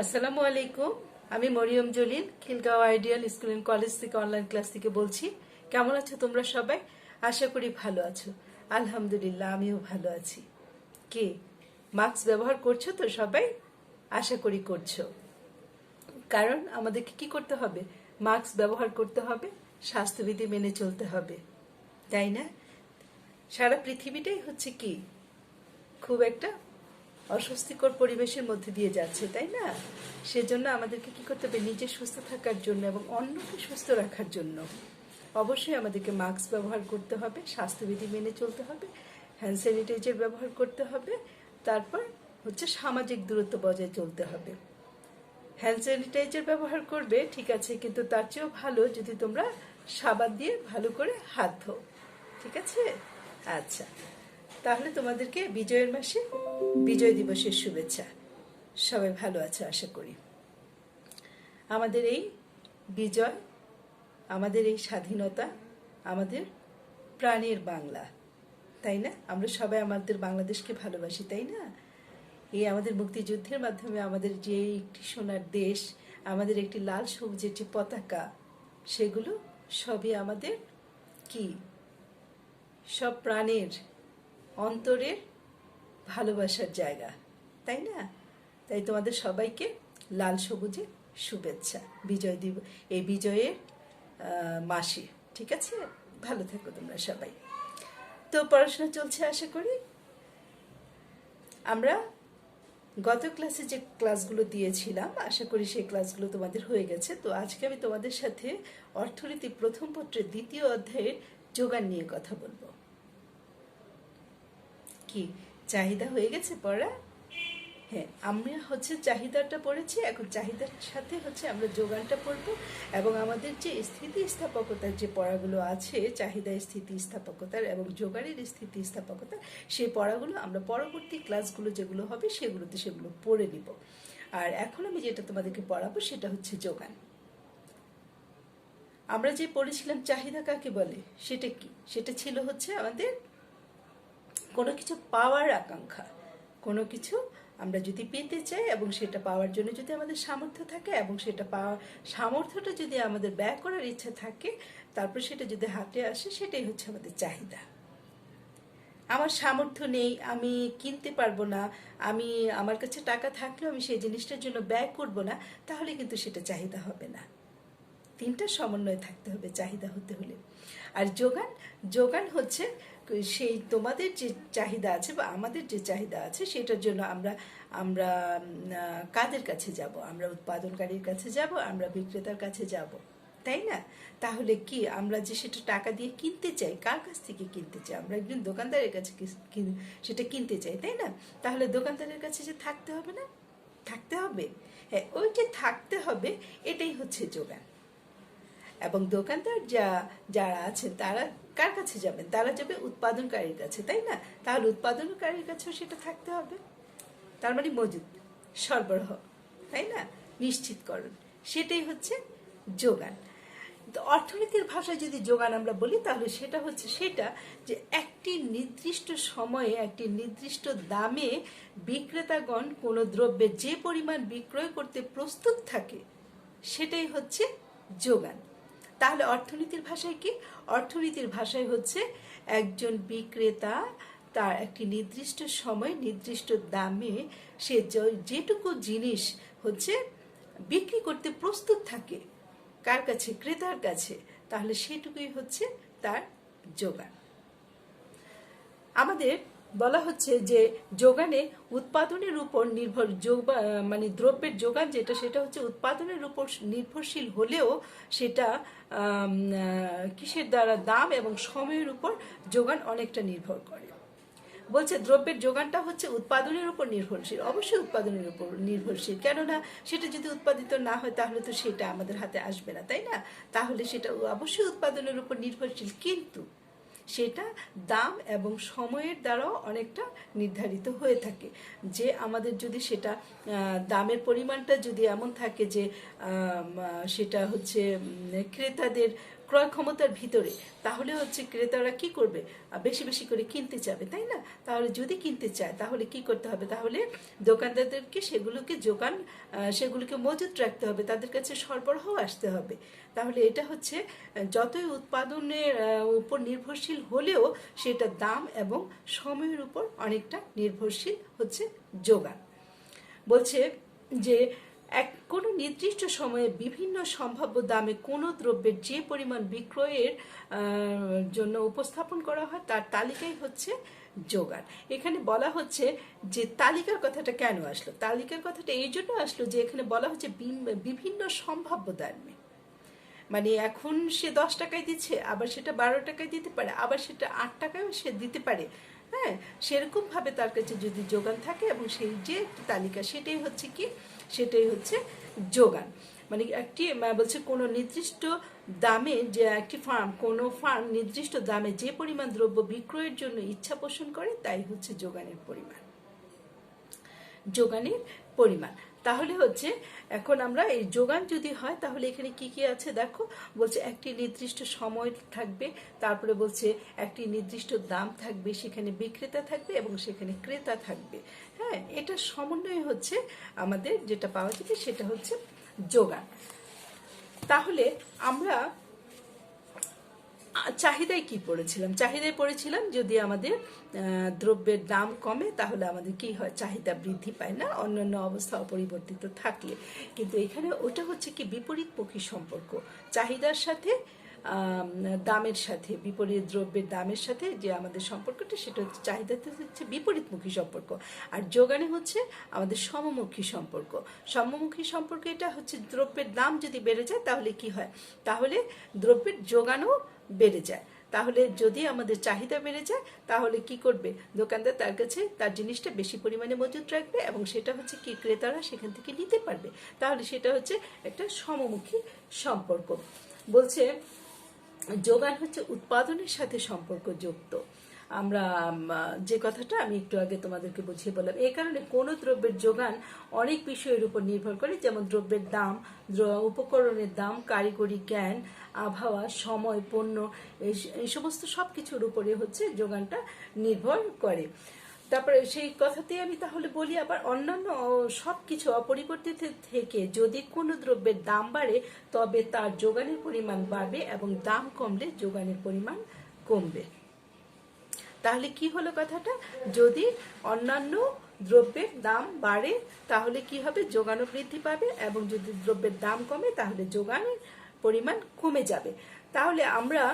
আসসালামু আলাইকুম। আমি Mariam Jalil, Khilgaon ideal school and college থেকে অনলাইন ক্লাস থেকে বলছি। কেমন আছো তোমরা সবাই? আশা করি ভালো আছো। আলহামদুলিল্লাহ, আমিও ভালো আছি। কে মাস্ক ব্যবহার করছো তো সবাই? আশা করি করছো। কারণ আমাদেরকে কি করতে হবে? মাস্ক ব্যবহার করতে হবে, স্বাস্থ্যবিধি মেনে চলতে হবে, তাই না? সারা পৃথিবীটাই হচ্ছে কি খুব একটা অস্বস্তিকর পরিবেশের মধ্যে দিয়ে যাচ্ছে, তাই না? সেজন্য আমাদেরকে কি করতে হবে? নিজে সুস্থ থাকার জন্য এবং অন্যকে সুস্থ রাখার জন্য অবশ্যই আমাদেরকে মাস্ক ব্যবহার করতে হবে, স্বাস্থ্যবিধি মেনে চলতে হবে, হ্যান্ড স্যানিটাইজার ব্যবহার করতে হবে, তারপর হচ্ছে সামাজিক দূরত্ব বজায় চলতে হবে। হ্যান্ড স্যানিটাইজার ব্যবহার করবে ঠিক আছে, কিন্তু তার চেয়েও ভালো যদি তোমরা সাবান দিয়ে ভালো করে হাত ধো, ঠিক আছে? আচ্ছা, তাহলে তোমাদেরকে বিজয়ের মাসে বিজয় দিবসের শুভেচ্ছা। সবাই ভালো আছো আশা করি। আমাদের এই বিজয়, আমাদের এই স্বাধীনতা, আমাদের প্রাণের বাংলা, তাই না? আমরা সবাই আমাদের বাংলাদেশকে ভালোবাসি, তাই না? এই আমাদের মুক্তিযুদ্ধের মাধ্যমে আমাদের যে একটি সোনার দেশ, আমাদের একটি লাল সবুজের যে পতাকা, সেগুলো সবই আমাদের কি সব প্রাণের অন্তরের ভালোবাসার জায়গা, তাই না? তাই তোমাদের সবাইকে লাল সবুজে শুভেচ্ছা বিজয় দিবস, এই বিজয়ের মাসে, ঠিক আছে? ভালো থেকো তোমরা সবাই। তো পড়াশোনা চলছে আশা করি। আমরা গত ক্লাসে যে ক্লাসগুলো দিয়েছিলাম আশা করি সেই ক্লাসগুলো তোমাদের হয়ে গেছে। তো আজকে আমি তোমাদের সাথে অর্থনীতি প্রথম পত্রের দ্বিতীয় অধ্যায়ের যোগান নিয়ে কথা বলবো। কি চাহিদা হয়ে গেছে পড়া? হ্যাঁ, আমরা হচ্ছে চাহিদাটা পড়েছি, এখন চাহিদার সাথে হচ্ছে আমরা যোগানটা পড়বো। এবং আমাদের যে স্থিতিস্থাপকতার যে পড়াগুলো আছে, চাহিদা স্থিতিস্থাপকতার এবং যোগানের স্থিতিস্থাপকতার, সেই পড়াগুলো আমরা পরবর্তী ক্লাসগুলো যেগুলো হবে সেগুলোতে সেগুলো পড়ে নিব। আর এখন আমি যেটা তোমাদেরকে পড়াবো সেটা হচ্ছে যোগান। আমরা যে পড়েছিলাম চাহিদা কাকে বলে, সেটা কি? সেটা ছিল হচ্ছে আমাদের কোনো কিছু পাওয়ার আকাঙ্ক্ষা। কোনো কিছু আমরা যদি পেতে চাই এবং সেটা পাওয়ার জন্য যদি আমাদের সামর্থ্য থাকে এবং সেটা পাওয়ার সামর্থ্যটা যদি আমাদের ব্যয় করার ইচ্ছা থাকে, তারপর সেটা যদি হাতে আসে, সেটাই হচ্ছে আমাদের চাহিদা। আমার সামর্থ্য নেই, আমি কিনতে পারবো না, আমার কাছে টাকা থাকলেও আমি সেই জিনিসটার জন্য ব্যয় করব না, তাহলে কিন্তু সেটা চাহিদা হবে না। তিনটা সমন্বয় থাকতে হবে চাহিদা হতে হলে। আর যোগান, যোগান হচ্ছে সেই তোমাদের যে চাহিদা আছে বা আমাদের যে চাহিদা আছে সেটার জন্য আমরা আমরা কাদের কাছে যাব? আমরা উৎপাদনকারীর কাছে যাব, আমরা বিক্রেতার কাছে যাব, তাই না? তাহলে কি আমরা যে সেটা টাকা দিয়ে কিনতে চাই, কার কাছ থেকে কিনতে চাই? আমরা একজন দোকানদারের কাছে সেটা কিনতে চাই, তাই না? তাহলে দোকানদারের কাছে যে থাকতে হবে না? থাকতে হবে। হ্যাঁ, ওই যে থাকতে হবে, এটাই হচ্ছে যোগান। এবং দোকানদার যারা আছেন তারা কার কাছে যাবেন? তারা যাবে উৎপাদনকারীর কাছে, তাই না? তাহলে উৎপাদনকারীর কাছেও সেটা থাকতে হবে। তার মানে মজুদ, সরবরাহ, তাই না? নিশ্চিতকরণ, সেটাই হচ্ছে যোগান। তো অর্থনীতির ভাষায় যদি যোগান আমরা বলি, তাহলে সেটা হচ্ছে সেটা যে একটি নির্দিষ্ট সময়ে একটি নির্দিষ্ট দামে বিক্রেতাগণ কোনো দ্রব্যের যে পরিমাণ বিক্রয় করতে প্রস্তুত থাকে, সেটাই হচ্ছে যোগান। তাহলে অর্থনীতির ভাষায় কি? অর্থনীতির ভাষায় হচ্ছে একজন বিক্রেতা তার একটি নির্দিষ্ট সময় নির্দিষ্ট দামে সে যেটুকু জিনিস হচ্ছে বিক্রি করতে প্রস্তুত থাকে, কার কাছে? ক্রেতার কাছে। তাহলে সেটুকুই হচ্ছে তার যোগান। আমাদের বলা হচ্ছে যে যোগানে উৎপাদনের উপর নির্ভর, মানে দ্রব্যের যোগান যেটা, সেটা হচ্ছে উৎপাদনের উপর নির্ভরশীল হলেও সেটা কিসের দ্বারা? দাম এবং সময়ের উপর যোগান অনেকটা নির্ভর করে। বলছে দ্রব্যের যোগানটা হচ্ছে উৎপাদনের উপর নির্ভরশীল। অবশ্যই উৎপাদনের উপর নির্ভরশীল, কেননা সেটা যদি উৎপাদিত না হয় তাহলে তো সেটা আমাদের হাতে আসবে না, তাই না? তাহলে সেটা অবশ্যই উৎপাদনের উপর নির্ভরশীল, কিন্তু সেটা দাম এবং সময়ের দ্বারাও অনেকটা নির্ধারিত হয়ে থাকে। যে আমাদের যদি সেটা দামের পরিমাণটা যদি এমন থাকে যে সেটা হচ্ছে ক্রেতাদের ক্রয় ক্ষমতার ভিতরে, তাহলে হচ্ছে ক্রেতারা কি করবে, বেশি বেশি করে কিনতে চাবে, তাই না? তাহলে যদি কিনতে চায় তাহলে কি করতে হবে, তাহলে দোকানদারদেরকে সেগুলোকে মজুত রাখতে হবে, তাদের কাছে সরবরাহ আসতে হবে। তাহলে এটা হচ্ছে যতই উৎপাদনের উপর নির্ভরশীল হলেও সেটা দাম এবং সময়ের উপর অনেকটা নির্ভরশীল হচ্ছে যোগান। বলছে যে কোনো নির্দিষ্ট সময়ে বিভিন্ন সম্ভাব্য দামে কোনো দ্রব্যের যে পরিমাণ বিক্রয়ের জন্য উপস্থাপন করা হয় তার তালিকাই হচ্ছে যোগান। এখানে বলা হচ্ছে যে তালিকার কথাটা কেন আসলো, তালিকার কথাটা এই জন্য আসলো যে এখানে বলা হচ্ছে বিভিন্ন সম্ভাব্য দামে, মানে এখন সে 10 টাকায় দিচ্ছে, আবার সেটা 12 টাকায় দিতে পারে, আবার সেটা 8 টাকায়ও সে দিতে পারে। হ্যাঁ, সেরকম ভাবে তার কাছে যদি যোগান থাকে এবং সেই যে তালিকা, সেটাই হচ্ছে যোগান। মানে বলছে কোনো নির্দিষ্ট দামে যে কোনো ফার্ম নির্দিষ্ট দামে যে পরিমাণ দ্রব্য বিক্রয়ের জন্য ইচ্ছা পোষণ করে তাই হচ্ছে যোগানের পরিমাণ। তাহলে হচ্ছে এখন আমরা এই যোগান যদি হয় তাহলে এখানে কি কি আছে দেখো। বলছে একটি নির্দিষ্ট সময় থাকবে, তারপরে বলছে একটি নির্দিষ্ট দাম থাকবে, সেখানে বিক্রেতা থাকবে এবং সেখানে ক্রেতা থাকবে। হ্যাঁ, এটা সমন্বয় হচ্ছে আমাদের যেটা পাওয়া যাবে সেটা হচ্ছে যোগান। তাহলে আমরা চাহিদায় কি পড়েছিলাম, চাহিদায় পড়েছিলাম যদি আমাদের দ্রব্যের দাম কমে তাহলে আমাদের কি হয়, চাহিদা বৃদ্ধি পায় না অন্যান্য অবস্থা অপরিবর্তিত থাকলে। কিন্তু এখানে ওটা হচ্ছে কি বিপরীতমুখী সম্পর্ক, চাহিদার সাথে দামের সাথে, বিপরীত দ্রব্যের দামের সাথে যে আমাদের সম্পর্কটা সেটা হচ্ছে চাহিদাতে হচ্ছে বিপরীতমুখী সম্পর্ক, আর যোগানে হচ্ছে আমাদের সমমুখী সম্পর্ক। এটা হচ্ছে দ্রব্যের দাম যদি বেড়ে যায় তাহলে কি হয়, তাহলে দ্রব্যের যোগানও বেড়ে যায়। তাহলে যদি আমাদের চাহিদা বেড়ে যায় তাহলে কি করবে, দোকানদার তার কাছে তার জিনিসটা বেশি পরিমাণে মজুত রাখবে এবং সেটা হচ্ছে কি ক্রেতারা সেখান থেকে নিতে পারবে। তাহলে সেটা হচ্ছে একটা সমমুখী সম্পর্ক। বলছে যোগান হচ্ছে উৎপাদনের সাথে সম্পর্কযুক্ত। আমরা যে কথাটা আমি একটু আগে তোমাদেরকে বুঝিয়ে বললাম, এই কারণে কোনো দ্রব্যের যোগান অনেক বিষয়ের উপর নির্ভর করে, যেমন দ্রব্যের দাম, উপকরণের দাম, কারিগরি জ্ঞান, আবহাওয়া, সময়, পণ্য, এই সমস্ত সব কিছুর উপরে হচ্ছে যোগানটা নির্ভর করে। তারপরে সেই কথাতে আমি তাহলে বলি আবার অন্যান্য সব কিছু অপরিবর্তিত থেকে যদি কোনো দ্রব্যের দাম বাড়ে তবে তার যোগানের পরিমাণ বাড়বে এবং দাম কমলে যোগানের পরিমাণ কমবে। তাহলে কি হলো কথাটা, যদি অন্যান্য দ্রব্যের দাম বাড়ে তাহলে কি হবে, যোগানও বৃদ্ধি পাবে, এবং যদি দ্রব্যের দাম কমে তাহলে যোগানের পরিমাণ কমে যাবে। তাহলে আমরা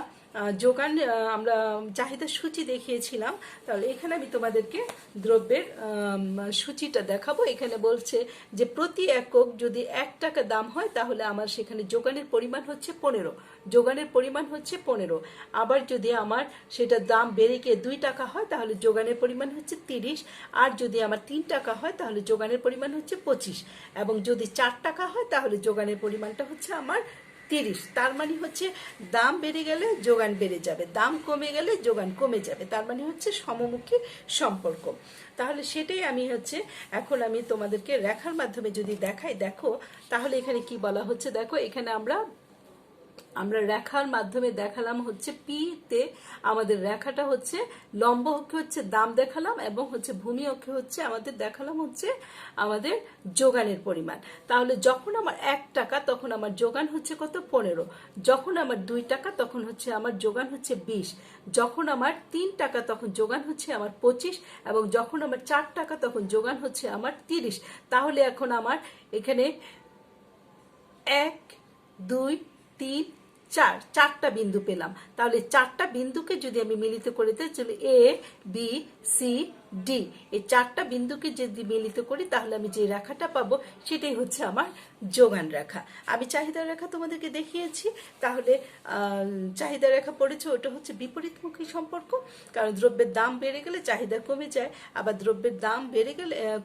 আমরা চাহিদার সূচি দেখিয়েছিলাম, তাহলে এখানে আমি তোমাদেরকে দ্রব্যের সূচিটা দেখাবো। এখানে বলছে যে প্রতি একক যদি 1 টাকা দাম হয় তাহলে আমার সেখানে যোগানের পরিমাণ হচ্ছে 15। আবার যদি আমার সেটা দাম বেড়ে গিয়ে 2 টাকা হয় তাহলে যোগানের পরিমাণ হচ্ছে 30। আর যদি আমার 3 টাকা হয় তাহলে যোগানের পরিমাণ হচ্ছে 25। এবং যদি 4 টাকা হয় তাহলে যোগানের পরিমাণটা হচ্ছে আমার 30। তার মানে হচ্ছে দাম বেড়ে গেলে যোগান বেড়ে যাবে, দাম কমে গেলে যোগান কমে যাবে, তার মানে হচ্ছে সমমুখী সম্পর্ক। তাহলে সেটাই এখন আমি তোমাদেরকে রেখার মাধ্যমে যদি দেখাই, দেখো তাহলে এখানে কি বলা হচ্ছে। দেখো এখানে আমরা রেখার মাধ্যমে দেখালাম হচ্ছে পি তে আমাদের রেখাটা হচ্ছে লম্ব অক্ষে হচ্ছে দাম দেখালাম এবং হচ্ছে ভূমি অক্ষে হচ্ছে আমাদের দেখালাম হচ্ছে আমাদের যোগানের পরিমাণ। তাহলে যখন আমার 1 টাকা তখন আমার যোগান হচ্ছে কত, 15। যখন আমার 2 টাকা তখন হচ্ছে আমার যোগান হচ্ছে 20। যখন আমার 3 টাকা তখন যোগান হচ্ছে আমার 25। এবং যখন আমার 4 টাকা তখন যোগান হচ্ছে আমার 30। তাহলে এখন আমার এখানে 1 2 3 4টা বিন্দু পেলাম। তাহলে 4টা বিন্দুকে যদি আমি মিলিত করে দিই, চলে এ বি সি ডি, এই 4টা বিন্দুকে যদি মিলিত করি তাহলে আমি যে রেখাটা পাবো সেটাই হচ্ছে আমার যোগান রেখা। আমি চাহিদা রেখা তোমাদেরকে দেখিয়েছি। তাহলে চাহিদা রেখা পড়েছে, ওটা হচ্ছে বিপরীতমুখী সম্পর্ক, কারণ দ্রব্যের দাম বেড়ে গেলে চাহিদা কমে যায়, আবার দ্রব্যের দাম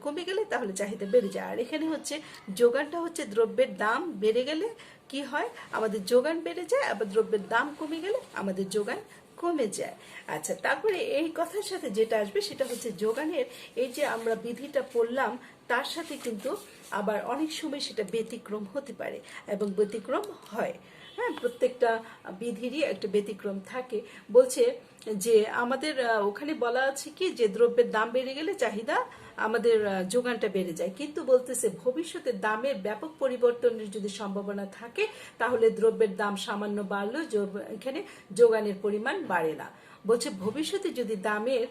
কমে গেলে তাহলে চাহিদা বেড়ে যায়। আর এখানে হচ্ছে যোগানটা হচ্ছে দ্রব্যের দাম বেড়ে গেলে কি হয়, আমাদের যোগান বেড়ে যায়, আবার দ্রব্যের দাম কমে গেলে আমাদের যোগান কমে যায়। আচ্ছা, তারপরে এই কথার সাথে যেটা আসবে সেটা হচ্ছে যোগানের এই যে আমরা বিধিটা পড়লাম তার সাথে কিন্তু আবার অনেক সময় সেটা ব্যতিক্রম হতে পারে এবং ব্যতিক্রম হয়। হ্যাঁ, প্রত্যেকটা বিধিরই একটা ব্যতিক্রম থাকে। বলছে যে আমাদের ওখানে বলা আছে কি যে দ্রব্যের দাম বেড়ে গেলে চাহিদা আমাদের যোগানটা বেড়ে যায়, কিন্তু বলতেছে ভবিষ্যতে দামের ব্যাপক পরিবর্তনের যদি সম্ভাবনা থাকে তাহলে দ্রব্যের দাম সামান্য বাড়লেও এখানে যোগানের পরিমাণ বাড়ে না। বলছে ভবিষ্যতে যদি দামের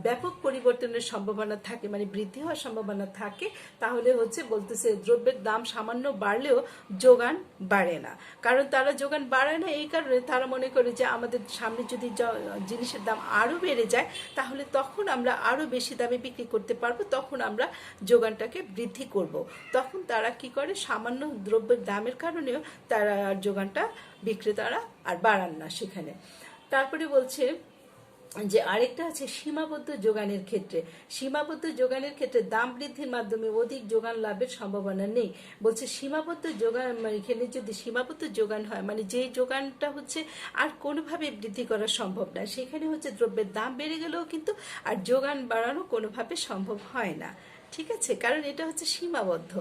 ব্যাপক পরিবর্তনের সম্ভাবনা থাকে, মানে বৃদ্ধি হওয়ার সম্ভাবনা থাকে, তাহলে হচ্ছে বলতেছে দ্রব্যের দাম সামান্য বাড়লেও যোগান বাড়ে না। কারণ তারা যোগান বাড়ায় না এই কারণে তারা মনে করে যে আমাদের সামনে যদি জিনিসের দাম আরও বেড়ে যায় তাহলে তখন আমরা আরও বেশি দামে বিক্রি করতে পারবো, তখন আমরা যোগানটাকে বৃদ্ধি করব। তখন তারা কি করে, সামান্য দ্রব্যের দামের কারণেও তারা যোগানটা বিক্রেতারা আর বাড়ান না সেখানে। তারপরে বলছে যে আরেকটা আছে সীমাবদ্ধ যোগানের ক্ষেত্রে। সীমাবদ্ধ যোগানের ক্ষেত্রে দাম বৃদ্ধির মাধ্যমে অধিক যোগান লাভের সম্ভাবনা নেই। বলছে সীমাবদ্ধ যোগান, মানে এখানে যদি সীমাবদ্ধ যোগান হয় মানে যে যোগানটা হচ্ছে আর কোনোভাবে বৃদ্ধি করা সম্ভব না, সেখানে হচ্ছে দ্রব্যের দাম বেড়ে গেলেও কিন্তু আর যোগান বাড়ানো কোনোভাবে সম্ভব হয় না। ঠিক আছে, কারণ এটা হচ্ছে সীমাবদ্ধ,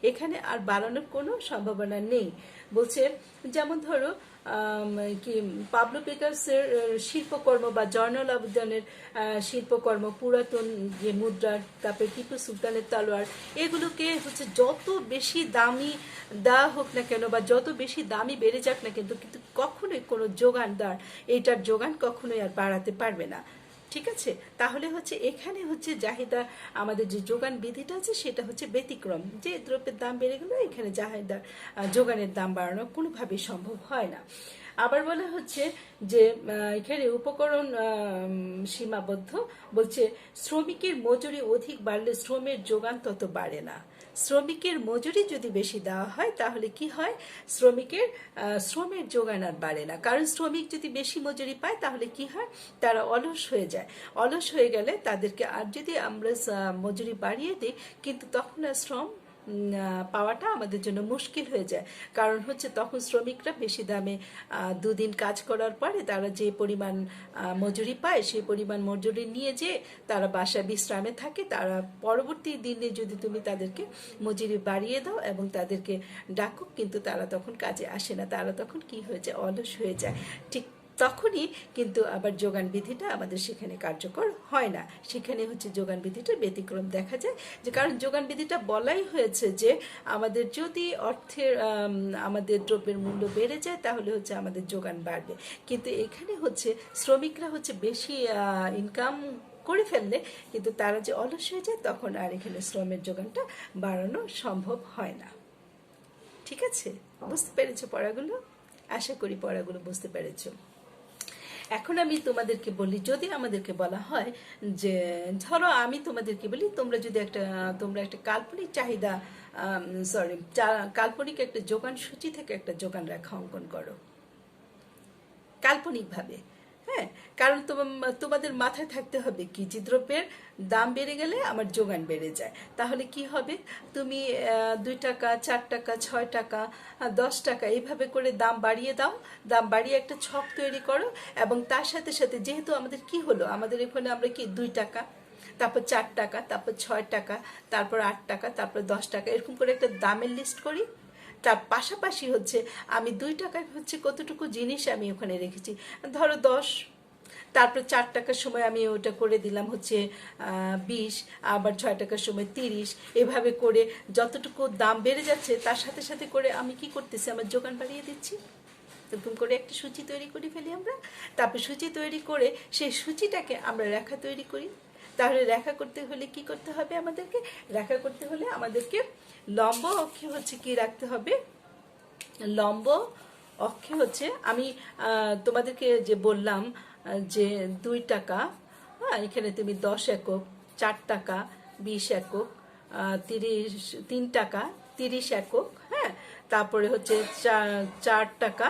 এখানে আর বাড়ানোর কোনো সম্ভাবনা নেই। বলছে যেমন ধরো কি পাবলো পিকাসের শিল্পকর্ম বা জয়নুল আবেদিনের শিল্পকর্ম, পুরাতন যে মুদ্রার, তারপরে টিপু সুলতানের তলোয়ার, এগুলোকে হচ্ছে যত বেশি দামি দেওয়া হোক না কেন বা যত বেশি দামি বেড়ে যাক না কিন্তু কিন্তু কখনোই কোনো যোগানদার এইটার যোগান কখনোই আর বাড়াতে পারবে না। ঠিক আছে, তাহলে হচ্ছে এখানে হচ্ছে চাহিদা, আমাদের যে যোগান বিধিটা আছে সেটা হচ্ছে ব্যতিক্রম, যে দ্রব্যের দাম বেড়ে গেলে এখানে চাহিদার যোগানের দাম বাড়ানো কোনোভাবেই সম্ভব হয় না। আবার বলা হচ্ছে যে এখানে উপকরণ সীমাবদ্ধ। বলছে শ্রমিকের মজুরি অধিক বাড়লে শ্রমের যোগান তত বাড়ে না। শ্রমিকের মজুরি যদি বেশি দেওয়া হয় তাহলে কি হয়, শ্রমিকের শ্রমের যোগান আর বাড়ে না। কারণ শ্রমিক যদি বেশি মজুরি পায় তাহলে কি হয়, তারা অলস হয়ে যায়। অলস হয়ে গেলে তাদেরকে আর যদি আমরা মজুরি বাড়িয়ে দিই কিন্তু তখন আর শ্রম পাওয়াটা আমাদের জন্য মুশকিল হয়ে যায়। কারণ হচ্ছে তখন শ্রমিকরা বেশি দামে দুদিন কাজ করার পরে তারা যে পরিমাণ মজুরি পায় সেই পরিমাণ মজুরি নিয়ে যে তারা বাসায় বিশ্রামে থাকে, তারা পরবর্তী দিনে যদি তুমি তাদেরকে মজুরি বাড়িয়ে দাও এবং তাদেরকে ডাকো কিন্তু তারা তখন কাজে আসে না, তারা তখন কি হয়ে যায়, অলস হয়ে যায়। ঠিক তখনই কিন্তু আবার যোগান বিধিটা আমাদের সেখানে কার্যকর হয় না। সেখানে হচ্ছে যোগান বিধিটার ব্যতিক্রম দেখা যায়, যে কারণ যোগান বিধিটা বলাই হয়েছে যে আমাদের যদি অর্থের আমাদের দ্রব্যের মূল্য বেড়ে যায় তাহলে হচ্ছে আমাদের যোগান বাড়বে, কিন্তু এখানে হচ্ছে শ্রমিকরা হচ্ছে বেশি ইনকাম করে ফেললে কিন্তু তারা যে অলস হয়ে যায় তখন আর এখানে শ্রমের যোগানটা বাড়ানো সম্ভব হয় না। ঠিক আছে, বুঝতে পেরেছো পড়াগুলো? আশা করি পড়াগুলো বুঝতে পেরেছো। এখন আমি তোমাদেরকে বলি, যদি আমাদেরকে বলা হয় যে ধরো আমি তোমাদেরকে বলি তোমরা একটা কাল্পনিক চাহিদা কাল্পনিক একটা যোগান সূচি থেকে একটা যোগান রেখা অঙ্কন করো কাল্পনিকভাবে। হ্যাঁ, কারণ তোমাদের মাথায় থাকতে হবে কি যে দ্রব্যের দাম বেড়ে গেলে আমার যোগান বেড়ে যায়, তাহলে কি হবে, তুমি 2 টাকা 4 টাকা 6 টাকা 10 টাকা এইভাবে করে দাম বাড়িয়ে দাও, দাম বাড়িয়ে একটা ছক তৈরি করো এবং তার সাথে সাথে যেহেতু আমাদের কি হলো, আমাদের এখানে আমরা কি 2 টাকা, তারপর 4 টাকা, তারপর 6 টাকা, তারপর 8 টাকা, তারপর 10 টাকা, এরকম করে একটা দামের লিস্ট করি। তার পাশাপাশি হচ্ছে আমি 2 টাকায় হচ্ছে কতটুকু জিনিস আমি ওখানে রেখেছি, ধরো 10, তারপর 4 টাকার সময় আমি ওটা করে দিলাম হচ্ছে 20, আবার 6 টাকার সময় 30, এভাবে করে যতটুকু দাম বেড়ে যাচ্ছে তার সাথে সাথে করে আমি কি করতেছি, আমার যোগান বাড়িয়ে দিচ্ছি। এরকম করে একটা সূচি তৈরি করে ফেলি আমরা, তারপর সূচি তৈরি করে সেই সূচিটাকে আমরা রেখা তৈরি করি। তাহলে রেখা করতে হলে কি করতে হবে, আমাদেরকে রেখা করতে হলে আমাদেরকে লম্ব অক্ষে হচ্ছে কি রাখতে হবে, লম্ব অক্ষে হচ্ছে আমি তোমাদেরকে যে বললাম যে 2 টাকা, হ্যাঁ এখানে তুমি 10 একক, 4 টাকা 20 একক, 3 টাকা 30 একক, হ্যাঁ তারপরে হচ্ছে 4 টাকা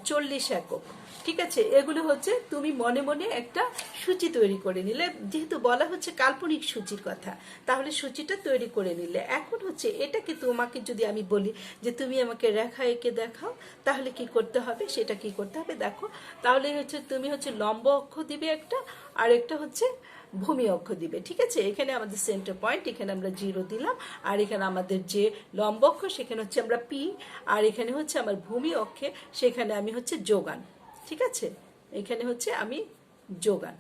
40 একক। ঠিক আছে, এগুলো হচ্ছে তুমি মনে মনে একটা সূচি তৈরি করে নিলে, যেহেতু বলা হচ্ছে কাল্পনিক সূচির কথা, তাহলে সূচিটা তৈরি করে নিলে এখন হচ্ছে এটাকে তোমাকে যদি আমি বলি যে তুমি আমাকে রেখা এঁকে দেখাও, তাহলে কি করতে হবে, সেটা কি করতে হবে দেখো। তাহলে হচ্ছে তুমি হচ্ছে লম্ব অক্ষ দিবে একটা, আর একটা হচ্ছে ভূমি অক্ষ দিবে, ঠিক আছে। এখানে আমাদের সেন্টার পয়েন্ট, এখানে আমরা 0 দিলাম, আর এখানে আমাদের যে লম্ব অক্ষ সেখানে হচ্ছে আমরা P, আর এখানে হচ্ছে আমার ভূমি অক্ষে সেখানে আমি হচ্ছে যোগান, ঠিক আছে। এখানে হচ্ছে আমি যোগান।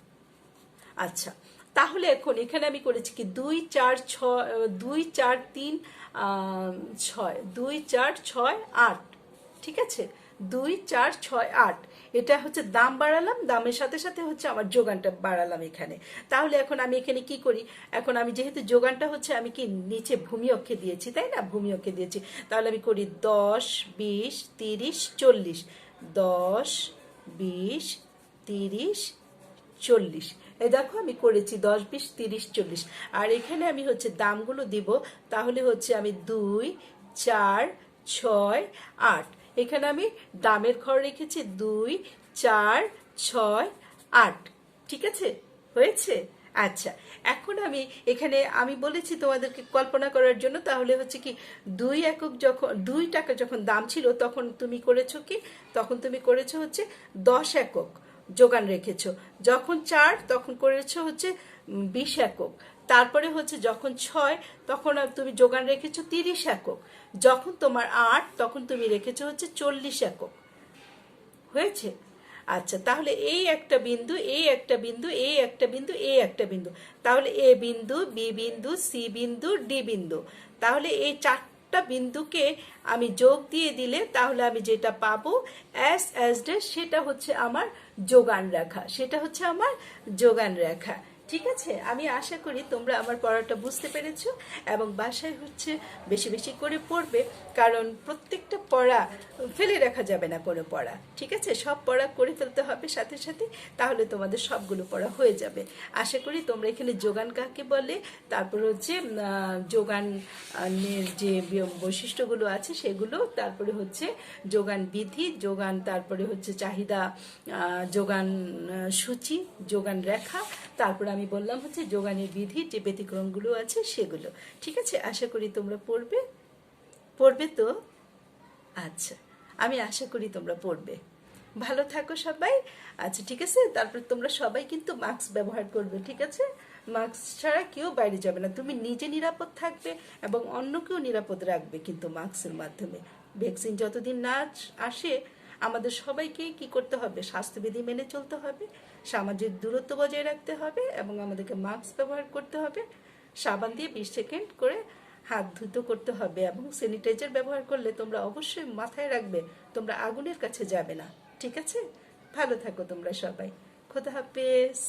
আচ্ছা, তাহলে এখন এখানে আমি করেছি কি 2 4 6 2 4 3 6 2 4 6 8, ঠিক আছে। 2 4 6 8, এটা হচ্ছে দাম বাড়ালাম, দামের সাথে সাথে হচ্ছে আমার যোগানটা বাড়ালাম এখানে। তাহলে এখন আমি এখানে কি করি, এখন আমি যেহেতু যোগানটা হচ্ছে আমি কি নিচে ভূমি অক্ষে দিয়েছি, তাই না, ভূমি অক্ষে দিয়েছি, তাহলে আমি করি 10 20 30 40, 10 20 30 40। এই দেখো আমি করেছি 10 20 30 40, আর এখানে আমি হচ্ছে দামগুলো দিব। তাহলে হচ্ছে আমি 2 4 6 8, এখানে আমি দামের ঘর রেখেছি 2 4 6 8, ঠিক আছে, হয়েছে। আচ্ছা, এখন আমি এখানে আমি বলেছি তোমাদেরকে কল্পনা করার জন্য, তাহলে হচ্ছে কি 2 একক যখন 2 টাকা যখন দাম ছিল তখন তুমি করেছো কি, তখন তুমি করেছো হচ্ছে 10 একক যোগান রেখেছো, যখন 4 তখন করেছো হচ্ছে 20 একক, তারপরে হচ্ছে যখন 6 তখন তুমি যোগান রেখেছো 30 একক, যখন তোমার 8 তখন তুমি রেখেছো হচ্ছে 40 একক, হয়েছে। আচ্ছা, তাহলে এই একটা বিন্দু, এই একটা বিন্দু, এই একটা বিন্দু, এই একটা বিন্দু, তাহলে এ বিন্দু, বি বিন্দু, সি বিন্দু, ডি বিন্দু, তাহলে এই 4টা বিন্দুকে আমি যোগ দিয়ে দিলে তাহলে আমি যেটা পাবো এস ড্যাশ, সেটা হচ্ছে আমার যোগান রেখা, সেটা হচ্ছে আমার যোগান রেখা, ঠিক আছে। আমি আশা করি তোমরা আমার পড়াটা বুঝতে পেরেছো, এবং বাসায় হচ্ছে বেশি বেশি করে পড়বে, কারণ প্রত্যেকটা পড়া ফেলে রাখা যাবে না কোনো পড়া, ঠিক আছে, সব পড়া করে ফেলতে হবে সাথে সাথে, তাহলে তোমাদের সবগুলো পড়া হয়ে যাবে। আশা করি তোমরা এখানে যোগান কাকে বলে, তারপর হচ্ছে যোগানের যে বৈশিষ্ট্যগুলো আছে সেগুলো, তারপরে হচ্ছে যোগান বিধি, যোগান, তারপরে হচ্ছে চাহিদা, যোগান সূচি, যোগান রেখা, তারপরে আমি বললাম হচ্ছে যোগানের বিধি যে ব্যতিক্রমগুলো আছে সেগুলো, ঠিক আছে। আশা করি তোমরা পড়বে, পড়বে তো? আচ্ছা, আমি আশা করি তোমরা পড়বে। ভালো থাকো সবাই। আচ্ছা, ঠিক আছে, তারপর তোমরা সবাই কিন্তু মাস্ক ব্যবহার করবে, ঠিক আছে। মাস্ক ছাড়া কেউ বাইরে যাবে না, তুমি নিজে নিরাপদ থাকবে এবং অন্যকেও নিরাপদ রাখবে কিন্তু মাস্কের মাধ্যমে। ভ্যাকসিন যতদিন না আসে আমাদের সবাইকে কি করতে হবে, স্বাস্থ্যবিধি মেনে চলতে হবে, সামাজিক দূরত্ব বজায় রাখতে হবে, এবং আমাদেরকে মাস্ক ব্যবহার করতে হবে, সাবান দিয়ে 20 সেকেন্ড করে হাত ধুতো করতে হবে, এবং স্যানিটাইজার ব্যবহার করলে তোমরা অবশ্যই মাথায় রাখবে তোমরা আগুনের কাছে যাবে না, ঠিক আছে। ভালো থাকো তোমরা সবাই, খোদা হাফেজ।